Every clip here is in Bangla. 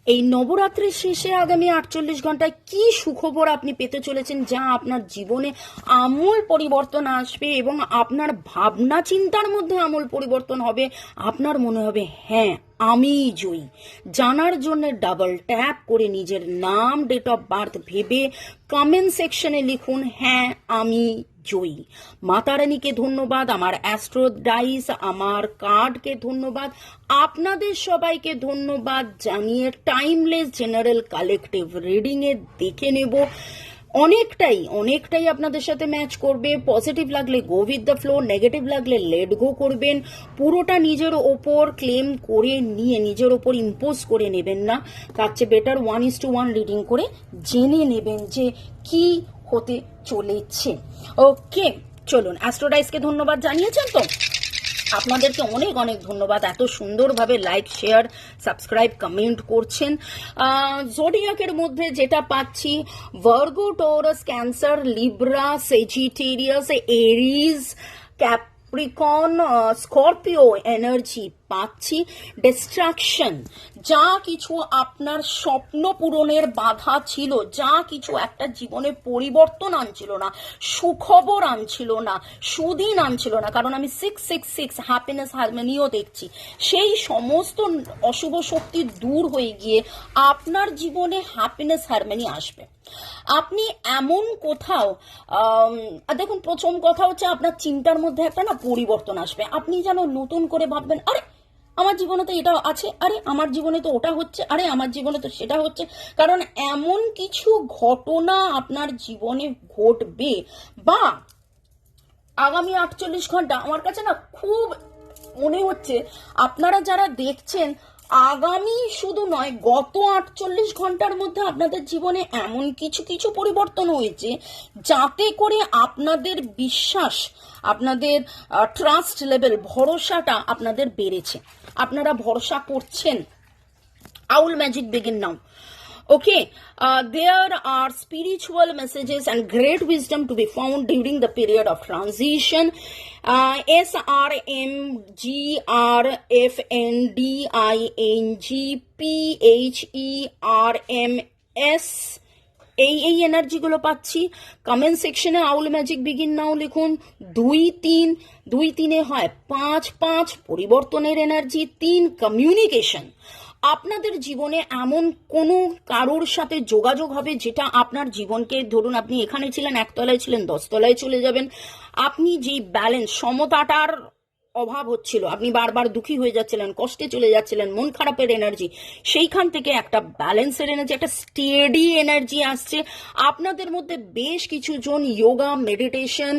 এই নবরাত্রির শেষে আগামী 48 ঘন্টায় কি সুখবর আপনি পেতে চলেছেন, যা আপনার জীবনে আমূল পরিবর্তন আসবে এবং আপনার ভাবনা চিন্তার মধ্যে আমূল পরিবর্তন হবে। আপনার মনে হবে হ্যাঁ আমি জয়ী। জানার জন্য ডাবল ট্যাপ করে নিজের নাম, ডেট অফ বার্থ ভেবে কমেন্ট সেকশনে লিখুন হ্যাঁ আমি জয়ী। মাতা রানীকে ধন্যবাদ, আমার অ্যাস্ট্রো ডাইস, আমার কার্ডকে ধন্যবাদ, আপনাদের সবাইকে ধন্যবাদ জানিয়ে timeless general collective reading a দেখে নেব। অনেকটাই আপনাদের সাথে ম্যাচ করবে। পজিটিভ লাগলে go with the flow, negative লাগলে লেট গো করবেন। পুরোটা নিজের ওপর ক্লেম করে নিয়ে নিজের ওপর ইম্পোজ করে নেবেন না। তার চেয়ে বেটার 1:1 রিডিং করে জেনে নেবেন যে কি হতে চলেছে। ওকে, চলুন। অ্যাস্ট্রোডাইসকে ধন্যবাদ জানিয়েছেন তো, আপনাদেরকে অনেক ধন্যবাদ। এত সুন্দরভাবে লাইক, শেয়ার, সাবস্ক্রাইব, কমেন্ট করছেন। জোডিয়াকের মধ্যে যেটা পাচ্ছি, Virgo, Taurus, Cancer, Libra, Sagittarius, Aries, Capricorn, Scorpio energy পাচ্ছি। ডিস্ট্রাকশন, যা কিছু আপনার স্বপ্ন পূরণের বাধা ছিল, যা কিছু একটা জীবনে পরিবর্তন আনছিল না, সুখবর আনছিল না, সুদিন আনছিল না, কারণ আমি 666 হ্যাপিনেস হারমোনিও দেখছি, সেই সমস্ত অশুভ শক্তি দূর হয়ে গিয়ে আপনার জীবনে হ্যাপিনেস হারমোনি আসবে। আপনি এমন কোথাও দেখুন, প্রথম কথা হচ্ছে আপনার চিন্তার মধ্যে একটা না পরিবর্তন আসবে। আপনি যেন নতুন করে ভাববেন, আরে আমার জীবনে তো এটা আছে, আরে আমার জীবনে তো ওটা হচ্ছে, আরে আমার জীবনে তো সেটা হচ্ছে। কারণ এমন কিছু ঘটনা আপনার জীবনে ঘটবে, বা আগামী 48 ঘন্টা আমার কাছে না খুব মনে হচ্ছে আপনারা যারা দেখছেন, আগামী শুধু নয় গত 48 ঘন্টার মধ্যে আপনাদের জীবনে এমন কিছু পরিবর্তন হয়েছে, যাতে করে আপনাদের বিশ্বাস, আপনাদের ট্রাস্ট লেভেল, ভরসাটা আপনাদের বেড়েছে, আপনারা ভরসা করছেন। Owl magic begin now. Okay, there are spiritual messages and great wisdom to be found during the period of transition. SRMGRFNDINGPHERMS এই এনার্জিগুলো পাচ্ছি। কমেন্ট সেকশনে আউল ম্যাজিক বিগিন নাও লিখুন। 2-3, 2-3 হয় 5-5, পরিবর্তনের এনার্জি। 3 কমিউনিকেশন, আপনাদের জীবনে এমন কোনো কারোর সাথে যোগাযোগ হবে যেটা আপনার জীবনকে, ধরুন আপনি এখানে ছিলেন, 1 তলায় ছিলেন, 10 তলায় চলে যাবেন। আপনি যেই ব্যালেন্স, সমতাটার অভাব হচ্ছিল, আপনি বারবার দুঃখী হয়ে যাচ্ছিলেন, কষ্টে চলে যাচ্ছিলেন, মন খারাপের এনার্জি, সেইখান থেকে একটা ব্যালেন্সের এনার্জি, একটা স্টেডি এনার্জি আসছে। আপনাদের মধ্যে বেশ কিছু জন যোগা, মেডিটেশন,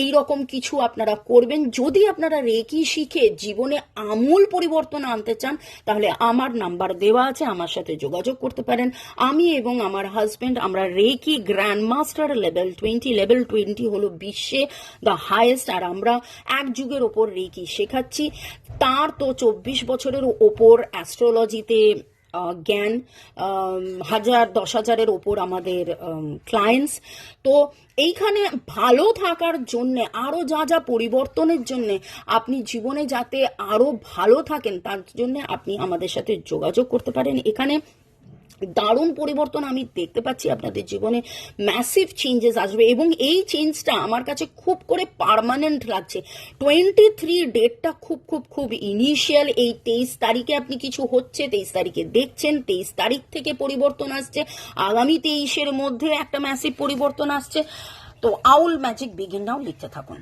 এই রকম কিছু আপনারা করবেন। যদি আপনারা রেকি শিখে জীবনে আমূল পরিবর্তন আনতে চান, তাহলে আমার নাম্বার দেওয়া আছে, আমার সাথে যোগাযোগ করতে পারেন। আমি এবং আমার হাজব্যান্ড, আমরা reiki grand master level 20, level 20 হলো বিশ্বে দ্য হাইয়েস্ট, আর আমরা এক যুগের ওপর রেকি শেখাচ্ছি। তার তো 24 বছরের ওপর অ্যাস্ট্রোলজিতে জ্ঞান, 10,000-10,000-এর ওপর আমাদের ক্লায়েন্টস। তো এইখানে ভালো থাকার জন্যে, আরও যা পরিবর্তনের জন্যে, আপনি জীবনে যাতে আরও ভালো থাকেন, তার জন্যে আপনি আমাদের সাথে যোগাযোগ করতে পারেন। এখানে দারুণ পরিবর্তন আমি দেখতে পাচ্ছি, আপনাদের জীবনে ম্যাসিভ চেঞ্জেস আসবে, এবং এই চেঞ্জটা আমার কাছে খুব করে পার্মানেন্ট লাগছে। 23 ডেটটা খুব ইনিশিয়াল। এই 23 তারিখে আপনি কিছু হচ্ছে, 23 তারিখে দেখছেন, 23 তারিখ থেকে পরিবর্তন আসছে, আগামী 23-এর মধ্যে একটা ম্যাসিভ পরিবর্তন আসছে। তো আউল ম্যাজিক বিগিন নাও লিখতে থাকুন।